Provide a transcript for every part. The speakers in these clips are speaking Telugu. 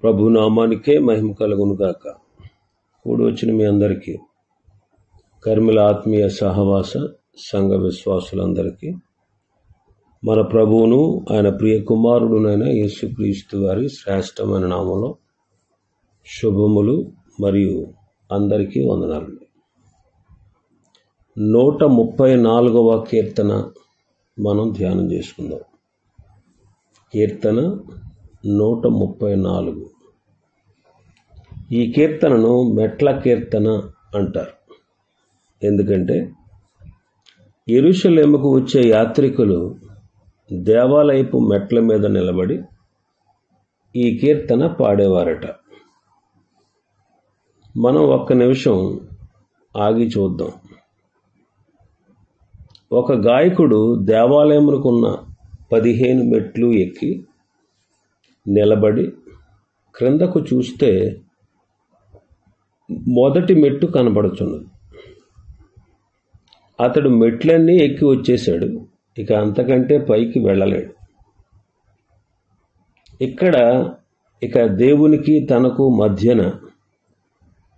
ప్రభు నామానికే మహిమ కలుగును గాక. కూడి వచ్చిన మీ అందరికీ, కర్మిల ఆత్మీయ సహవాస సంఘ విశ్వాసులందరికీ మన ప్రభువును ఆయన ప్రియ కుమారుడునైన యేసుక్రీస్తు వారి శ్రేష్టమైన నామంలో శుభములు మరియు అందరికీ వందనాలు. 134వ కీర్తన మనం ధ్యానం చేసుకుందాం. కీర్తన 134. ఈ కీర్తనను మెట్ల కీర్తన అంటారు. ఎందుకంటే యెరూషలేముకు వచ్చే యాత్రికులు దేవాలయపు మెట్ల మీద నిలబడి ఈ కీర్తన పాడేవారట. మనం ఒక్క నిమిషం ఆగి చూద్దాం. ఒక గాయకుడు దేవాలయమునకున్న 15 మెట్లు ఎక్కి నిలబడి క్రిందకు చూస్తే మొదటి మెట్టు కనబడుచున్నది. అతడు మెట్లన్నీ ఎక్కి వచ్చేశాడు, ఇక అంతకంటే పైకి వెళ్ళలేడు. ఇక దేవునికి తనకు మధ్యన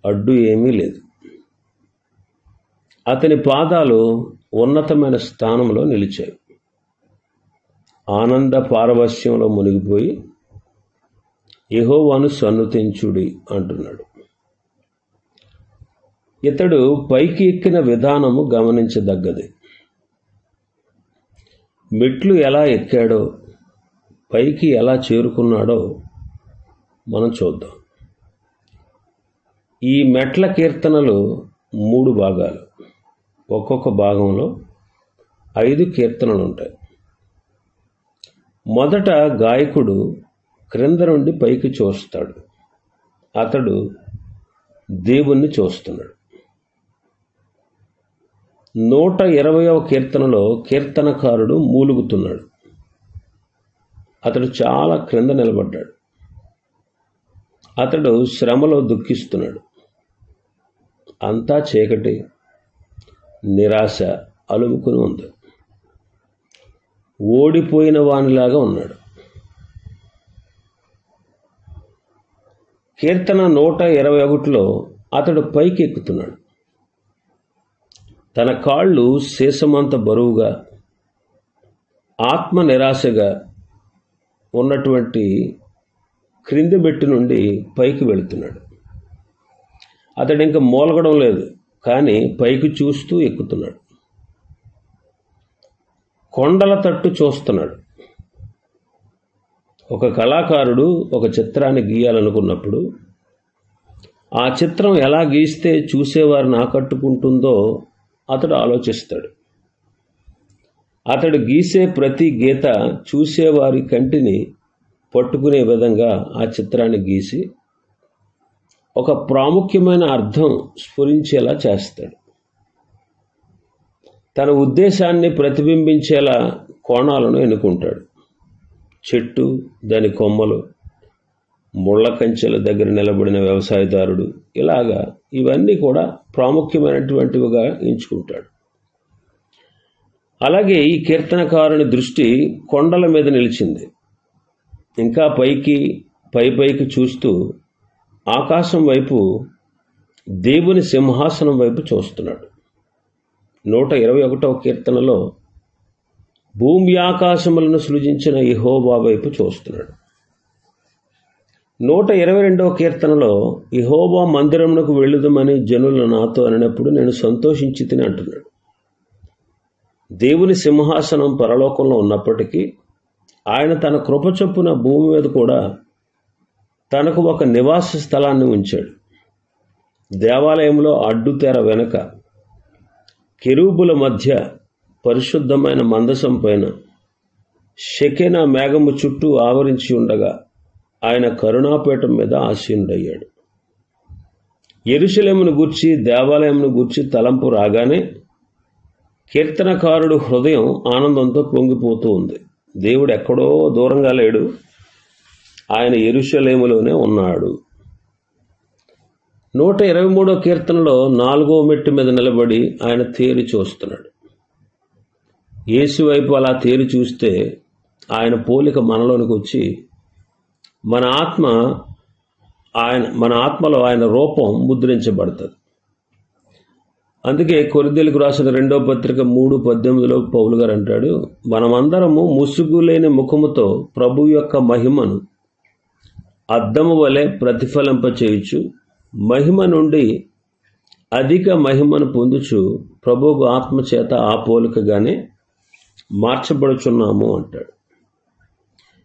అడ్డు ఏమీ లేదు. అతని పాదాలు ఉన్నతమైన స్థానంలో నిలిచాయి. ఆనంద పారవస్యంలో మునిగిపోయి యెహోవాను సన్నుతించుడి అంటున్నాడు. ఇతడు పైకి ఎక్కిన విధానము గమనించదగ్గది. మెట్లు ఎలా ఎక్కాడో, పైకి ఎలా చేరుకున్నాడో మనం చూద్దాం. ఈ మెట్ల కీర్తనలు 3 భాగాలు. ఒక్కొక్క భాగంలో 5 కీర్తనలు ఉంటాయి. మొదట గాయకుడు క్రింద నుండి పైకి చూస్తాడు. అతడు దేవుణ్ణి చూస్తున్నాడు. 120వ కీర్తనలో కీర్తనకారుడు మూలుగుతున్నాడు. అతడు చాలా క్రింద నిలబడ్డాడు. అతడు శ్రమలో దుఃఖిస్తున్నాడు. అంతా చీకటి, నిరాశ అలుముకుని ఉంది. ఓడిపోయిన వానిలాగా ఉన్నాడు. కీర్తన 121లో అతడు పైకి ఎక్కుతున్నాడు. తన కాళ్ళు సీసమంత బరువుగా, ఆత్మ నిరాశగా ఉన్నటువంటి క్రింది మెట్టు నుండి పైకి వెళుతున్నాడు. అతడు ఇంకా మూలగడం లేదు, కానీ పైకి చూస్తూ ఎక్కుతున్నాడు. కొండల తట్టు చూస్తున్నాడు. ఒక కళాకారుడు ఒక చిత్రాన్ని గీయాలనుకున్నప్పుడు ఆ చిత్రం ఎలా గీస్తే చూసేవారిని ఆకట్టుకుంటుందో అతడు ఆలోచిస్తాడు. అతడు గీసే ప్రతి గీత చూసేవారి కంటిని పట్టుకునే విధంగా ఆ చిత్రాన్ని గీసి ఒక ప్రాముఖ్యమైన అర్థం స్ఫురించేలా చేస్తాడు. తన ఉద్దేశాన్ని ప్రతిబింబించేలా కోణాలను ఎన్నుకుంటాడు. చెట్టు, దాని కొమ్మలు, ముళ్ళ కంచెల దగ్గర నిలబడిన వ్యవసాయదారుడు, ఇలాగా ఇవన్నీ కూడా ప్రాముఖ్యమైనటువంటివిగా ఎంచుకుంటాడు. అలాగే ఈ కీర్తనకారుని దృష్టి కొండల మీద నిలిచింది. ఇంకా పైకి చూస్తూ ఆకాశం వైపు, దేవుని సింహాసనం వైపు చూస్తున్నాడు. 121వ కీర్తనలో భూమి ఆకాశములను సృజించిన యెహోవా వైపు చూస్తున్నాడు. 122వ కీర్తనలో యెహోవా మందిరమునకు వెళ్ళుదమని జనులు నాతో అనినప్పుడు నేను సంతోషించి తిని అంటున్నాడు. దేవుని సింహాసనం పరలోకంలో ఉన్నప్పటికీ ఆయన తన కృప చొప్పున భూమి మీద కూడా తనకు ఒక నివాస స్థలాన్ని ఉంచాడు. దేవాలయంలో అడ్డుతెర వెనుక కెరూబుల మధ్య పరిశుద్ధమైన మందసం పైన షెకెనా మేఘము చుట్టూ ఆవరించి ఉండగా ఆయన కరుణాపీఠం మీద ఆసీనుడయ్యాడు. యెరూషలేమును గూర్చి, దేవాలయమును గూర్చి తలంపు రాగానే కీర్తనకారుడు హృదయం ఆనందంతో పొంగిపోతూ ఉంది. దేవుడు ఎక్కడో దూరంగా లేడు, ఆయన యెరూషలేములోనే ఉన్నాడు. 123వ కీర్తనలో 4వ మెట్టు మీద నిలబడి ఆయన తేరి చూస్తున్నాడు. యేసు వైపు అలా తేరి చూస్తే ఆయన పోలిక మనలోనికి వచ్చి మన ఆత్మ మన ఆత్మలో ఆయన రూపం ముద్రించబడుతుంది. అందుకే కొరింథీయులకు రాసిన 2వ పత్రిక 3:18 పౌలు గారు అంటాడు, మనమందరము ముసుగులేని ముఖముతో ప్రభు యొక్క మహిమను అద్దము వలె ప్రతిఫలింపచేయుచు మహిమ నుండి అధిక మహిమను పొందుచు ప్రభువుకు ఆత్మచేత ఆ పోలికగానే మార్చబడుచున్నాము అంటాడు.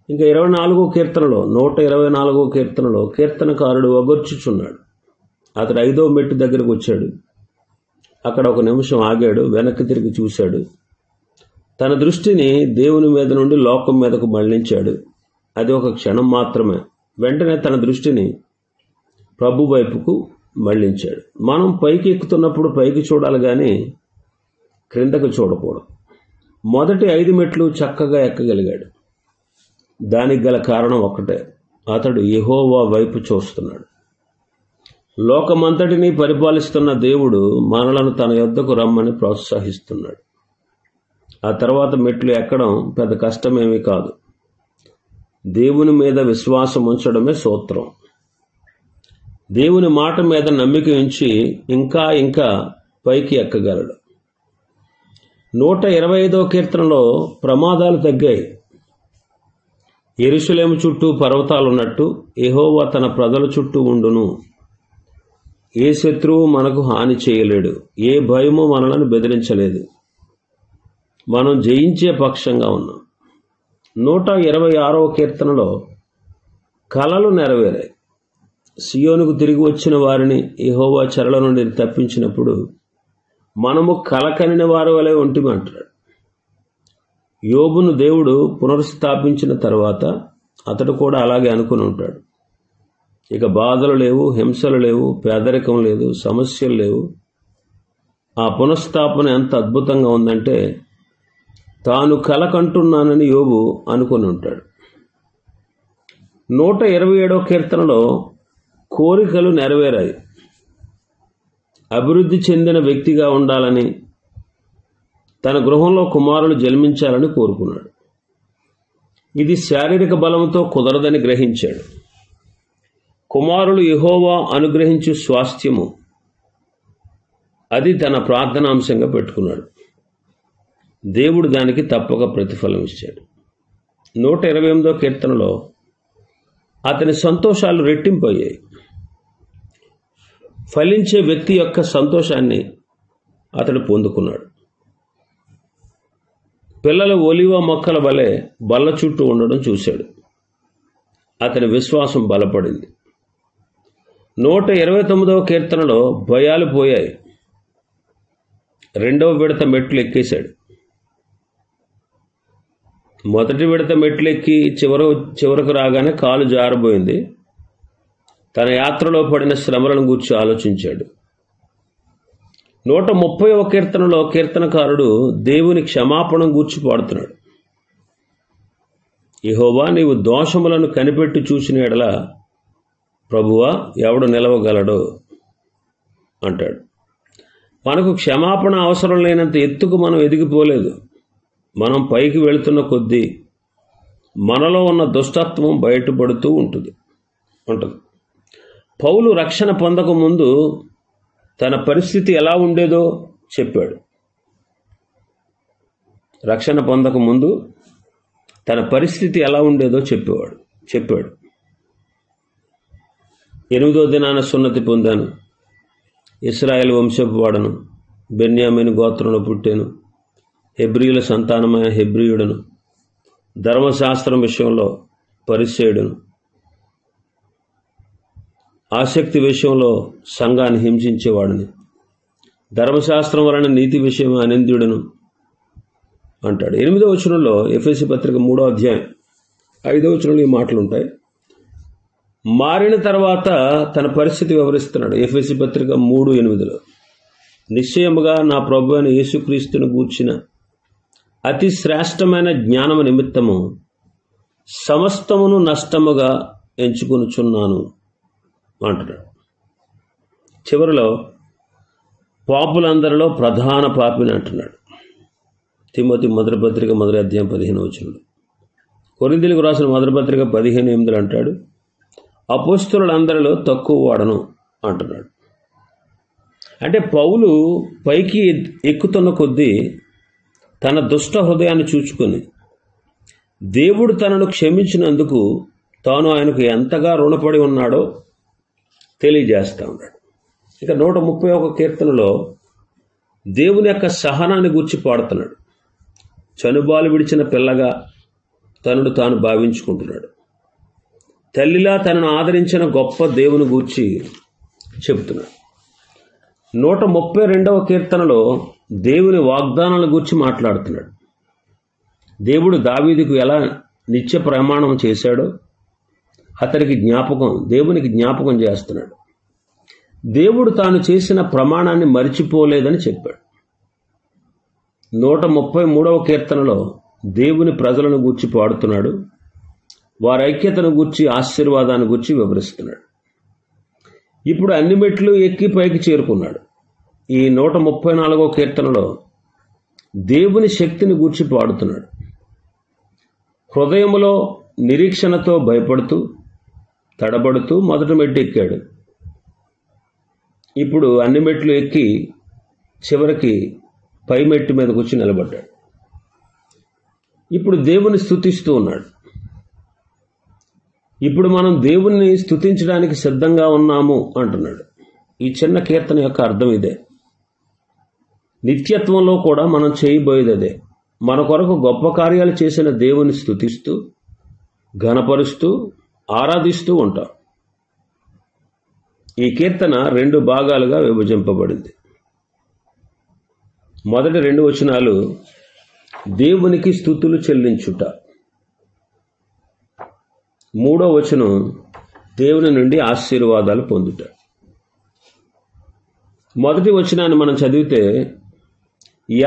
ఇంకా 24వ కీర్తనలో 124వ కీర్తనలో కీర్తనకారుడు ఒగర్చుచున్నాడు. అతడు 5వ మెట్టు దగ్గరకు వచ్చాడు. అక్కడ ఒక నిమిషం ఆగాడు, వెనక్కి తిరిగి చూశాడు. తన దృష్టిని దేవుని మీద నుండి లోకం మీదకు మళ్లించాడు. అది ఒక క్షణం మాత్రమే. వెంటనే తన దృష్టిని ప్రభు వైపుకు మళ్లించాడు. మనం పైకి ఎక్కుతున్నప్పుడు పైకి చూడాలి కానీ క్రిందకు చూడకూడదు. మొదటి 5 మెట్లు చక్కగా ఎక్కగలిగాడు. దానికి గల కారణం ఒక్కటే, అతడు యెహోవా వైపు చూస్తున్నాడు. లోకమంతటినీ పరిపాలిస్తున్న దేవుడు మనలను తన యొద్దకు రమ్మని ప్రోత్సహిస్తున్నాడు. ఆ తర్వాత మెట్లు ఎక్కడం పెద్ద కష్టమేమీ కాదు. దేవుని మీద విశ్వాసం ఉంచడమే సూత్రం. దేవుని మాట మీద నమ్మిక ఉంచి ఇంకా ఇంకా పైకి ఎక్కగలడు. 125వ కీర్తనలో ప్రమాదాలు తగ్గాయి. యెరూషలేము చుట్టూ పర్వతాలున్నట్టు యెహోవా తన ప్రజల చుట్టూ ఉండును. ఏ శత్రువు మనకు హాని చేయలేడు. ఏ భయము మనలను బెదిరించలేదు. మనం జయించే పక్షంగా ఉన్నాం. 126వ కీర్తనలో కలలు నెరవేరాయి. సియోనుకు తిరిగి వచ్చిన వారిని యెహోవా చెరల నుండి తప్పించినప్పుడు మనము కలకనిన వారి వలె ఉంటిమంటాడు. యోబును దేవుడు పునరుస్థాపించిన తర్వాత అతడు కూడా అలాగే అనుకుని ఉంటాడు. ఇక బాధలు లేవు, హింసలు లేవు, పేదరికం లేదు, సమస్యలు లేవు. ఆ పునఃస్థాపన ఎంత అద్భుతంగా ఉందంటే తాను కలకంటున్నానని యోబు అనుకుని ఉంటాడు. 127వ కీర్తనలో కోరికలు నెరవేరాయి. అభివృద్ధి చెందిన వ్యక్తిగా ఉండాలని, తన గృహంలో కుమారులు జన్మించాలని కోరుకున్నాడు. ఇది శారీరక బలంతో కుదరదని గ్రహించాడు. కుమారులు యెహోవా అనుగ్రహించు స్వాస్థ్యము, అది తన ప్రార్థనాంశంగా పెట్టుకున్నాడు. దేవుడు దానికి తప్పక ప్రతిఫలం ఇచ్చాడు. 128వ కీర్తనలో అతని సంతోషాలు రెట్టింపయ్యాయి. ఫలించే వ్యక్తి యొక్క సంతోషాన్ని అతడు పొందుకున్నాడు. పిల్లలు ఒలివ మొక్కల వలె బల్ల చుట్టూ ఉండడం చూశాడు. అతని విశ్వాసం బలపడింది. 129వ కీర్తనలో భయాలు పోయాయి. 2వ విడత మెట్లు ఎక్కేశాడు. మొదటి విడత మెట్లు ఎక్కి చివరకు రాగానే కాలు జారబోయింది. తన యాత్రలో పడిన శ్రమలను గూర్చి ఆలోచించాడు. 130వ కీర్తనలో కీర్తనకారుడు దేవుని క్షమాపణ గూర్చి పాడుతున్నాడు. యెహోవా, నీవు దోషములను కనిపెట్టి చూసిన ఎడల ప్రభువా ఎవడు నిలవగలడో అంటాడు. మనకు క్షమాపణ అవసరం లేనంత ఎత్తుకు మనం ఎదిగిపోలేదు. మనం పైకి వెళుతున్న కొద్దీ మనలో ఉన్న దుష్టత్వం బయటపడుతూ ఉంటుంది. పౌలు రక్షణ పొందక ముందు తన పరిస్థితి ఎలా ఉండేదో చెప్పాడు. రక్షణ పొందక ముందు తన పరిస్థితి ఎలా ఉండేదో చెప్పాడు. 8వ దినాన సున్నతి పొందాను, ఇశ్రాయేలు వంశపు వాడను, బెన్యామీను గోత్రంలో పుట్టాను, హెబ్రీయుల సంతానమైన హెబ్రీయుడను, ధర్మశాస్త్రం విషయంలో పరిసయ్యుడను, ఆసక్తి విషయంలో సంఘాన్ని హింసించేవాడిని, ధర్మశాస్త్రం వలన నీతి విషయం అనింద్యుడను అంటాడు. 8వ వచనంలో ఎఫెసీ పత్రిక 3వ అధ్యాయం 5వ వచనంలో ఈ మాటలు ఉంటాయి. మారిన తర్వాత తన పరిస్థితి వివరిస్తున్నాడు. ఎఫెసీ పత్రిక 3:8 నిశ్చయముగా నా ప్రభు అయిన యేసుక్రీస్తును గూర్చిన అతి శ్రేష్టమైన జ్ఞానము నిమిత్తము సమస్తమును నష్టముగా ఎంచుకొనుచున్నాను అంటున్నాడు. చివరిలో పాపులందరిలో ప్రధాన పాపిని అంటున్నాడు. తిమోతి మొదటి పత్రిక 1వ అధ్యాయం 15వ వచనంలో. కొరింథీయులకు రాసిన మొదటి పత్రిక 15:8 అంటాడు, అపోస్తలులందరిలో తక్కువ వాడను అంటున్నాడు. అంటే పౌలు పైకి ఎక్కుతున్న కొద్దీ తన దుష్ట హృదయాన్ని చూచుకొని దేవుడు తనను క్షమించినందుకు తాను ఆయనకు ఎంతగా రుణపడి ఉన్నాడో తెలియజేస్తూ ఉన్నాడు. ఇక 131 కీర్తనలో దేవుని యొక్క సహనాన్ని గూర్చి పాడుతున్నాడు. చనుబాలు విడిచిన పిల్లగా తనను తాను భావించుకుంటున్నాడు. తల్లిలా తనను ఆదరించిన గొప్ప దేవుని గూర్చి చెబుతున్నాడు. 132వ కీర్తనలో దేవుని వాగ్దానాల గురించి మాట్లాడుతున్నాడు. దేవుడు దావీదుకు ఎలా నిత్య ప్రమాణం చేశాడో దేవునికి జ్ఞాపకం చేస్తున్నాడు. దేవుడు తాను చేసిన ప్రమాణాన్ని మరిచిపోలేదని చెప్పాడు. 133వ కీర్తనలో దేవుని ప్రజలను గూర్చి పాడుతున్నాడు. వారి ఐక్యతను గూర్చి, ఆశీర్వాదాన్ని గూర్చి వివరిస్తున్నాడు. ఇప్పుడు అన్ని మెట్లు ఎక్కి పైకి చేరుకున్నాడు. ఈ 134వ కీర్తనలో దేవుని శక్తిని గూర్చి పాడుతున్నాడు. హృదయములో నిరీక్షణతో భయపడుతూ తడబడుతూ మొదటి మెట్టు ఎక్కాడు. ఇప్పుడు అన్ని మెట్లు ఎక్కి చివరికి పై మెట్టు మీద కూర్చి నిలబడ్డాడు. ఇప్పుడు దేవుని స్తుతిస్తూ ఉన్నాడు. ఇప్పుడు మనం దేవుణ్ణి స్తుతించడానికి సిద్ధంగా ఉన్నాము అంటున్నాడు. ఈ చిన్న కీర్తన యొక్క అర్థం ఇదే. నిత్యత్వంలో కూడా మనం చేయబోయేది అదే. మన కొరకు గొప్ప కార్యాలు చేసిన దేవుని స్తుతిస్తూ, ఘనపరుస్తూ, ఆరాధిస్తూ ఉంటాం. ఈ కీర్తన 2 భాగాలుగా విభజింపబడింది. మొదటి 2 వచనాలు దేవునికి స్తుతులు చెల్లించుట, 3వ వచనం దేవుని నుండి ఆశీర్వాదాలు పొందుట. మొదటి వచనాన్ని మనం చదివితే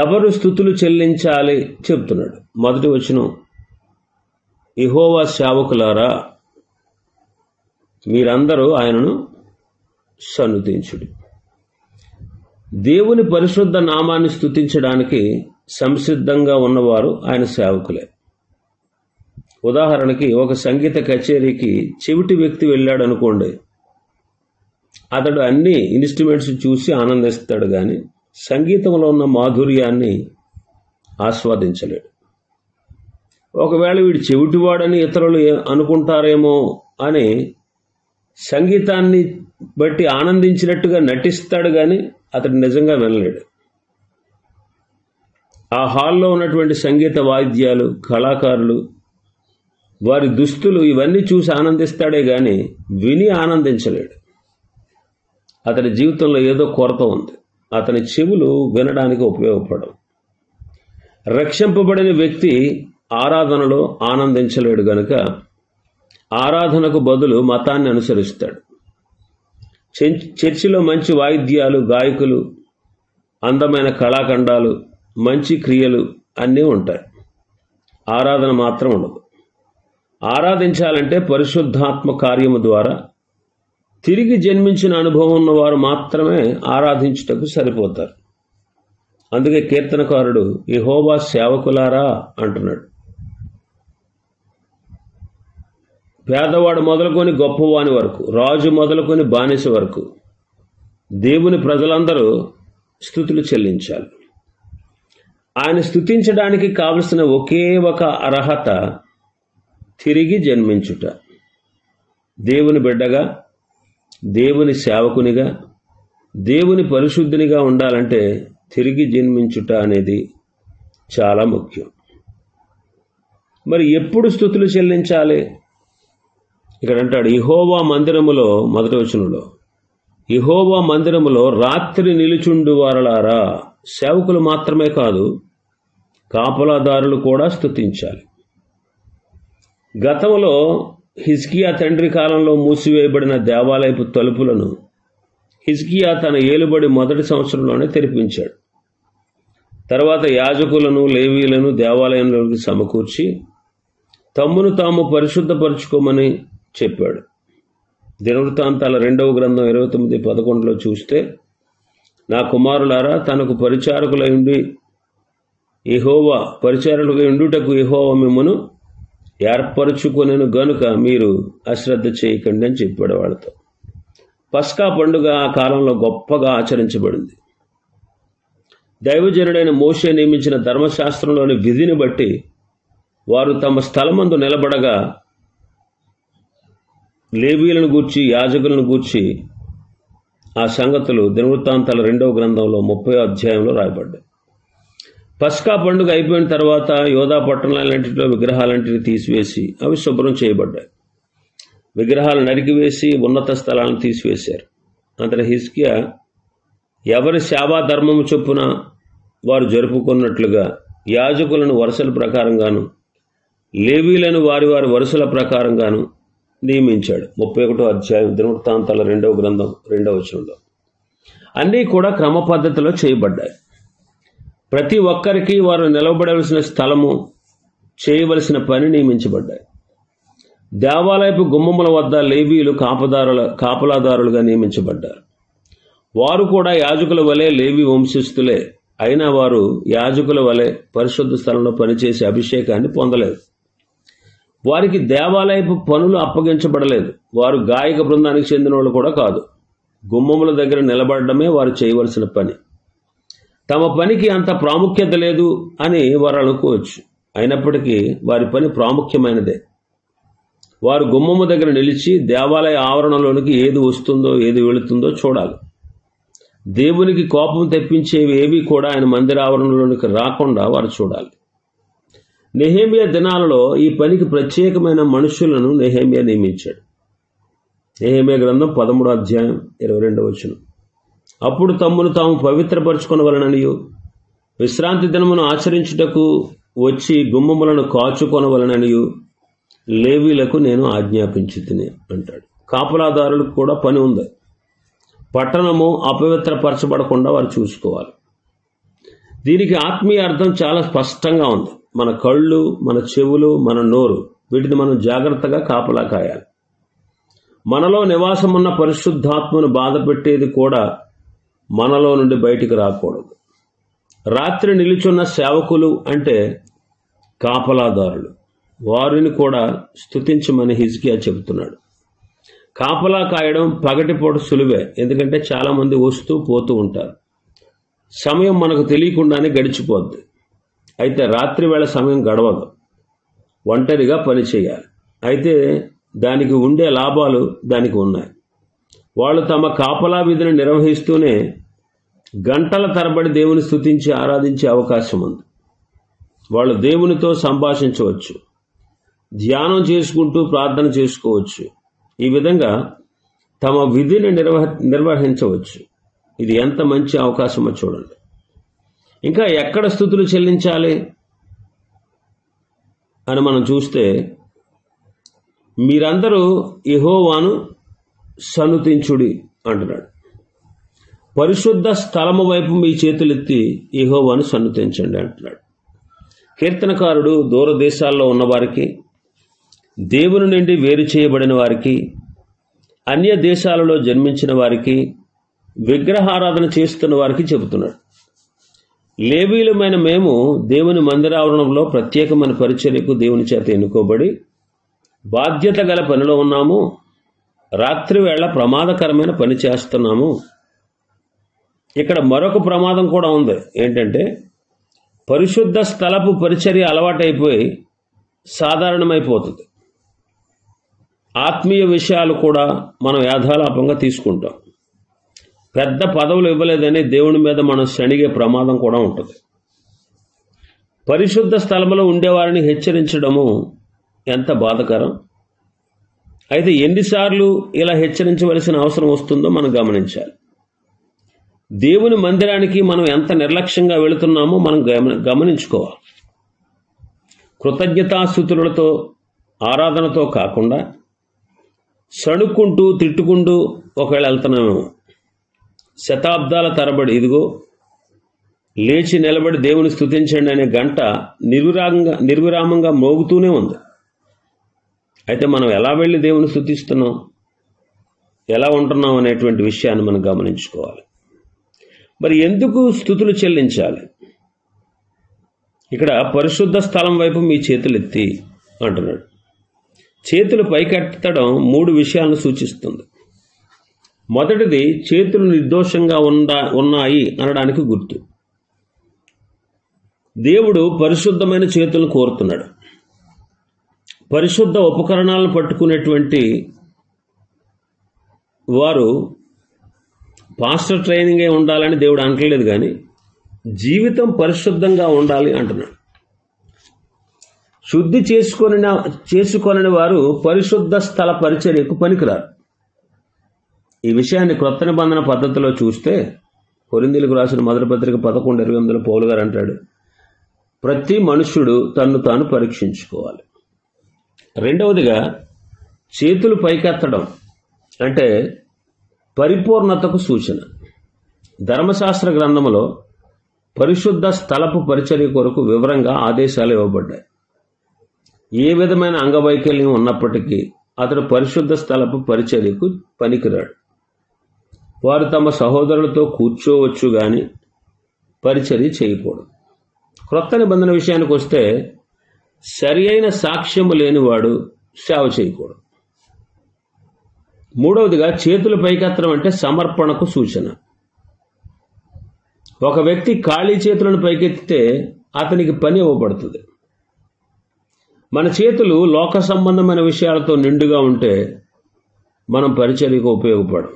ఎవరు స్తుతులు చెల్లించాలి చెప్తున్నాడు. మొదటి వచనం, యెహోవా సేవకులారా మీరందరూ ఆయనను సన్నుతించుడి. దేవుని పరిశుద్ధ నామాన్ని స్తుతించడానికి సంసిద్ధంగా ఉన్నవారు ఆయన సేవకులే. ఉదాహరణకి ఒక సంగీత కచేరీకి చెవిటి వ్యక్తి వెళ్ళాడు అనుకోండి, అతడు అన్ని ఇన్స్ట్రుమెంట్స్ చూసి ఆనందిస్తాడు, కానీ సంగీతంలో ఉన్న మాధుర్యాన్ని ఆస్వాదించలేడు. ఒకవేళ వీడు చెవిటివాడని ఇతరులు అనుకుంటారేమో అని సంగీతాన్ని బట్టి ఆనందించినట్టుగా నటిస్తాడు, కానీ అతడు నిజంగా వినలేడు. ఆ హాల్లో ఉన్నటువంటి సంగీత వాయిద్యాలు, కళాకారులు, వారి దుస్తులు ఇవన్నీ చూసి ఆనందిస్తాడే కానీ విని ఆనందించలేడు. అతని జీవితంలో ఏదో కొరత ఉంది. అతని చెవులు వినడానికి ఉపయోగపడవు. రక్షింపబడిన వ్యక్తి ఆరాధనలో ఆనందించలేడు గనుక ఆరాధనకు బదులు మతాన్ని అనుసరిస్తాడు. చర్చిలో మంచి వాయిద్యాలు, గాయకులు, అందమైన కళాఖండాలు, మంచి క్రియలు అన్నీ ఉంటాయి. ఆరాధన మాత్రం ఉండదు. ఆరాధించాలంటే పరిశుద్ధాత్మ కార్యము ద్వారా తిరిగి జన్మించిన అనుభవం ఉన్నవారు మాత్రమే ఆరాధించుటకు సరిపోతారు. అందుకే కీర్తనకారుడు యెహోవా సేవకులారా అంటున్నాడు. పేదవాడు మొదలుకొని గొప్పవాని వరకు, రాజు మొదలుకొని బానిస వరకు దేవుని ప్రజలందరూ స్తుతులు చెల్లించాలి. ఆయన స్తుతించడానికి కావలసిన ఒకే ఒక అర్హత తిరిగి జన్మించుట. దేవుని బిడ్డగా, దేవుని సేవకునిగా, దేవుని పరిశుద్ధునిగా ఉండాలంటే తిరిగి జన్మించుట అనేది చాలా ముఖ్యం. మరి ఎప్పుడు స్తుతులు చెల్లించాలి? ఇక్కడ అంటాడు, యెహోవా మందిరములో, మొదటి వచనంలో, యెహోవా మందిరములో రాత్రి నిలుచుండు వారలారా. సేవకులు మాత్రమే కాదు, కాపలాదారులు కూడా స్తుతించాలి. గతంలో హిజ్కియా తండ్రి కాలంలో మూసివేయబడిన దేవాలయపు తలుపులను హిజ్కియా తన ఏలుబడి మొదటి సంవత్సరంలోనే తెరిపించాడు. తర్వాత యాజకులను, లేవీలను దేవాలయంలోకి సమకూర్చి తమ్మును తాము పరిశుద్ధపరచుకోమని చెప్పాడు. దినవృత్తాంతాల 2వ గ్రంథం 29:11 చూస్తే, నా కుమారులారా తనకు పరిచారకులై ఉండుటకు యెహోవా మిమ్మును ఏర్పరచుకొనెను గనుక మీరు అశ్రద్ధ చేయకండి అని చెప్పాడు వాళ్ళతో. పస్కా పండుగ ఆ కాలంలో గొప్పగా ఆచరించబడింది. దైవజనుడైన మోషే నియమించిన ధర్మశాస్త్రంలోని విధిని బట్టి వారు తమ స్థలమందు నిలబడగా లేవీయులను గూర్చి, యాజకులను గూర్చి ఆ సంగతులు దినవృత్తాంతాల 2వ గ్రంథంలో 30వ అధ్యాయంలో రాయబడ్డాయి. పస్కా పండుగ అయిపోయిన తర్వాత యోధా పట్టణాలన్నింటిలో విగ్రహాలంటిని తీసివేసి అవి శుభ్రం చేయబడ్డాయి. విగ్రహాలు నరికివేసి ఉన్నత స్థలాలను తీసివేశారు. అంతటి హిజ్కియా ఎవరి సేవా ధర్మము చొప్పున వారు జరుపుకున్నట్లుగా యాజకులను వరుసల ప్రకారంగాను, లేవీలను వారి వారి వరుసల ప్రకారంగాను నియమించాడు. 31వ అధ్యాయం దినవృత్తాంతాల 2వ గ్రంథం 2వ వచనంలో. అన్నీ కూడా క్రమ పద్ధతిలో చేయబడ్డాయి. ప్రతి ఒక్కరికి వారు నిలవబడవలసిన స్థలము, చేయవలసిన పని నియమించబడ్డాయి. దేవాలయపు గుమ్మముల వద్ద లేవీయులు కాపలాదారులుగా నియమించబడ్డారు. వారు కూడా యాజకుల వలె లేవి వంశస్థులే. అయినా వారు యాజకుల వలె పరిశుద్ధ స్థలంలో పనిచేసే అభిషేకాన్ని పొందలేదు. వారికి దేవాలయపు పనులు అప్పగించబడలేదు. వారు గాయక బృందానికి చెందిన వాళ్ళు కూడా కాదు. గుమ్మముల దగ్గర నిలబడడమే వారు చేయవలసిన పని. తమ పనికి అంత ప్రాముఖ్యత లేదు అని వారు అనుకోవచ్చు. అయినప్పటికీ వారి పని ప్రాముఖ్యమైనదే. వారు గుమ్మము దగ్గర నిలిచి దేవాలయ ఆవరణలోనికి ఏది వస్తుందో ఏది వెళుతుందో చూడాలి. దేవునికి కోపం తెప్పించేవి ఏవి కూడా ఆయన మందిర ఆవరణలోనికి రాకుండా వారు చూడాలి. నెహెమ్యా దినాలలో ఈ పనికి ప్రత్యేకమైన మనుషులను నెహెమ్యా నియమించాడు. నెహెమ్యా గ్రంథం 13వ అధ్యాయం 22వ వచనం. అప్పుడు తమ్మును తాము పవిత్రపరచుకొనవలెననియు విశ్రాంతి దినమును ఆచరించుటకు వచ్చి గుమ్మములను కాచుకొనవలెననియు లేవీలకు నేను ఆజ్ఞాపించితిని అంటాడు. కాపలాదారులకు కూడా పని ఉంది. పట్టణము అపవిత్రపరచబడకుండా వారు చూసుకోవాలి. దీనికి ఆత్మీయ అర్థం చాలా స్పష్టంగా ఉంది. మన కళ్ళు, మన చెవులు, మన నోరు, వీటిని మనం జాగ్రత్తగా కాపలా కాయాలి. మనలో నివాసమున్న పరిశుద్ధాత్మను బాధ పెట్టేది కూడా మనలో నుండి బయటికి రాకూడదు. రాత్రి నిలుచున్న సేవకులు అంటే కాపలాదారులు. వారిని కూడా స్తుతించమని హిజ్కియా చెబుతున్నాడు. కాపలా కాయడం పగటిపూట సులువే, ఎందుకంటే చాలామంది వస్తూ పోతూ ఉంటారు. సమయం మనకు తెలియకుండానే గడిచిపోద్ది. అయితే రాత్రి వేళ సమయం గడవదు. ఒంటరిగా పని చేయాలి. అయితే దానికి ఉండే లాభాలు దానికి ఉన్నాయి. వాళ్ళు తమ కాపలా విధిని నిర్వహిస్తూనే గంటల తరబడి దేవుని స్తుతించి ఆరాధించే అవకాశం ఉంది. వాళ్ళు దేవునితో సంభాషించవచ్చు, ధ్యానం చేసుకుంటూ ప్రార్థన చేసుకోవచ్చు. ఈ విధంగా తమ విధిని నిర్వహించవచ్చు. ఇది ఎంత మంచి అవకాశమో చూడండి. ఇంకా ఎక్కడ స్తుతులు చెల్లించాలి అని మనం చూస్తే, మీరందరూ యెహోవాను సన్నుతించుడి అంటున్నాడు. పరిశుద్ధ స్థలము వైపు మీ చేతులెత్తి యెహోవాను సన్నుతించండి అంటున్నాడు. కీర్తనకారుడు దూరదేశాల్లో ఉన్నవారికి, దేవుని నుండి వేరు చేయబడిన వారికి, అన్య దేశాలలో జన్మించిన వారికి, విగ్రహారాధన చేస్తున్న వారికి చెబుతున్నాడు. లేవీయులమైన మేము దేవుని మందిరావరణంలో ప్రత్యేకమైన పరిచర్యకు దేవుని చేత ఎన్నుకోబడి బాధ్యత గల పనిలో ఉన్నాము. రాత్రి వేళ ప్రమాదకరమైన పని చేస్తున్నాము. ఇక్కడ మరొక ప్రమాదం కూడా ఉంది. ఏంటంటే, పరిశుద్ధ స్థలపు పరిచర్య అలవాటైపోయి సాధారణమైపోతుంది. ఆత్మీయ విషయాలు కూడా మనం యాథాలాపంగా తీసుకుంటాం. పెద్ద పదవులు ఇవ్వలేదని దేవుని మీద మనం శనిగే ప్రమాదం కూడా ఉంటుంది. పరిశుద్ధ స్థలంలో ఉండేవారిని హెచ్చరించడము ఎంత బాధకరం. అయితే ఎన్నిసార్లు ఇలా హెచ్చరించవలసిన అవసరం వస్తుందో మనం గమనించాలి. దేవుని మందిరానికి మనం ఎంత నిర్లక్ష్యంగా వెళుతున్నామో మనం గమనించుకోవాలి. కృతజ్ఞతాస్తుతులతో ఆరాధనతో కాకుండా సణుక్కుంటూ తిట్టుకుంటూ ఒకవేళ వెళ్తున్నామేమో. శతాబ్దాల తరబడి ఇదిగో లేచి నిలబడి దేవుని స్తుతించండి అనే గంట నిర్విరామంగా మోగుతూనే ఉంది. అయితే మనం ఎలా వెళ్ళి దేవుని స్తుతిస్తున్నాం, ఎలా ఉంటున్నాం అనేటువంటి విషయాన్ని మనం గమనించుకోవాలి. మరి ఎందుకు స్తుతులు చెల్లించాలి? ఇక్కడ పరిశుద్ధ స్థలం వైపు మీ చేతులెత్తి అంటున్నాడు. చేతులు పైకెత్తడం 3 విషయాలను సూచిస్తుంది. మొదటిది, చేతులు నిర్దోషంగా ఉన్నాయి అనడానికి గుర్తు. దేవుడు పరిశుద్ధమైన చేతులను కోరుతున్నాడు. పరిశుద్ధ ఉపకరణాలను పట్టుకునేటువంటి వారు పాస్టర్ ట్రైనింగే ఉండాలని దేవుడు అనట్లేదు, కానీ జీవితం పరిశుద్ధంగా ఉండాలి అంటున్నాడు. శుద్ధి చేసుకొనని వారు పరిశుద్ధ స్థల పరిచర్యకు పనికిరారు. ఈ విషయాన్ని క్రొత్త నిబంధన పద్ధతిలో చూస్తే కొరింథీయులకు రాసిన మొదటి పత్రిక 11:28 పౌలు గారు అంటాడు, ప్రతి మనుష్యుడు తన్ను తాను పరీక్షించుకోవాలి. రెండవదిగా, చేతులు పైకెత్తడం అంటే పరిపూర్ణతకు సూచన. ధర్మశాస్త్ర గ్రంథంలో పరిశుద్ధ స్థలపు పరిచర్య కొరకు వివరంగా ఆదేశాలు ఇవ్వబడ్డాయి. ఏ విధమైన అంగవైకల్యం ఉన్నప్పటికీ అతడు పరిశుద్ధ స్థలపు పరిచర్యకు పనికిరాడు. వారు తమ సహోదరులతో కూర్చోవచ్చు కానీ పరిచర్య చేయకూడదు. క్రొత్త నిబంధన విషయానికి వస్తే సరి అయిన సాక్ష్యము లేనివాడు సేవ చేయకూడదు. మూడవదిగా, చేతులు పైకెత్తడం అంటే సమర్పణకు సూచన. ఒక వ్యక్తి ఖాళీ చేతులను పైకెత్తితే అతనికి పని ఇవ్వబడుతుంది. మన చేతులు లోక సంబంధమైన విషయాలతో నిండుగా ఉంటే మనం పరిచర్యకు ఉపయోగపడం.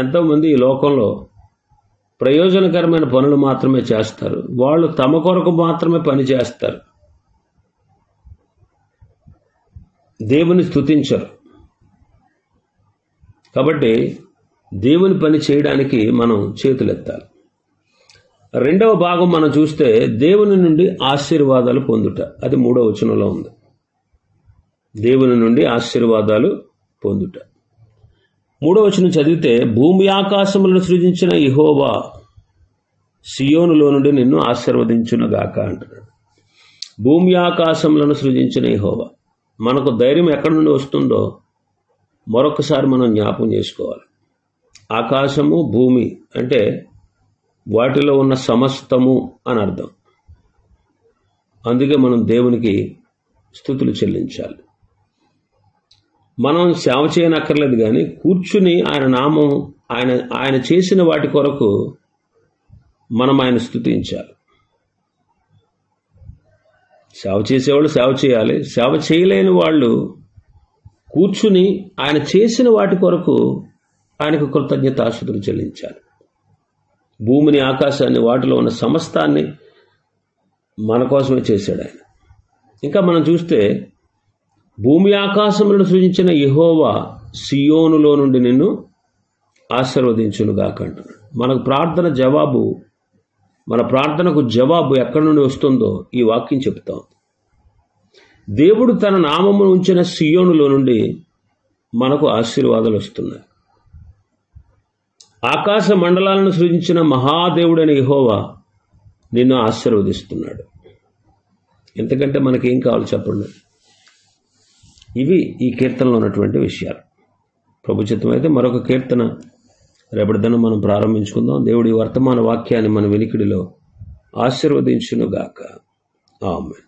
ఎంతోమంది ఈ లోకంలో ప్రయోజనకరమైన పనులు మాత్రమే చేస్తారు. వాళ్ళు తమ కొరకు మాత్రమే పని చేస్తారు, దేవుని స్తుతించరు. కాబట్టి దేవుని పని చేయడానికి మనం చేతులెత్తాలి. రెండవ భాగం మనం చూస్తే దేవుని నుండి ఆశీర్వాదాలు పొందుట, అది 3వ వచనంలో ఉంది. దేవుని నుండి ఆశీర్వాదాలు పొందుట. 3వ వచనం చదివితే, భూమి ఆకాశములను సృజించిన యెహోవా సియోనులో నుండి నిన్ను ఆశీర్వదించునుగాక అంటున్నాడు. భూమి ఆకాశములను సృజించిన యెహోవా. మనకు ధైర్యం ఎక్కడి నుండి వస్తుందో మరొకసారి మనం జ్ఞాపకం చేసుకోవాలి. ఆకాశము, భూమి అంటే వాటిలో ఉన్న సమస్తము అని అర్థం. అందుకే మనం దేవునికి స్తుతులు చెల్లించాలి. మనం సేవ చేయనక్కర్లేదు, కానీ కూర్చుని ఆయన నామం, ఆయన చేసిన వాటి కొరకు మనం ఆయన స్తుతించాలి. సేవ చేసేవాళ్ళు సేవ చేయాలి. సేవ చేయలేని వాళ్ళు కూర్చుని ఆయన చేసిన వాటి కొరకు ఆయనకు కృతజ్ఞతాస్తుతులు చెల్లించాలి. భూమిని, ఆకాశాన్ని, వాటిలో ఉన్న సమస్తాన్ని మన కోసమే చేశాడు ఆయన. ఇంకా మనం చూస్తే, భూమి ఆకాశములను సృజించిన యెహోవా సియోనులో నుండి నిన్ను ఆశీర్వదించునుగాక అంటున్నాడు. మన ప్రార్థనకు జవాబు ఎక్కడి నుండి వస్తుందో ఈ వాక్యం చెప్తాం. దేవుడు తన నామమును ఉంచిన సియోనులో నుండి మనకు ఆశీర్వాదాలు వస్తున్నాయి. ఆకాశ మండలాలను సృజించిన మహాదేవుడైన యెహోవా నిన్ను ఆశీర్వదిస్తున్నాడు. ఎంతకంటే మనకేం కావాలి చెప్పండి. ఇవి ఈ కీర్తనలో ఉన్నటువంటి విషయాలు. ప్రభు చిత్తమైతే మరొక కీర్తన రేపటి దినం మనం ప్రారంభించుకుందాం. దేవుడి వర్తమాన వాక్యాన్ని మన వినికిడిలో ఆశీర్వదించునుగాక. ఆమేన్.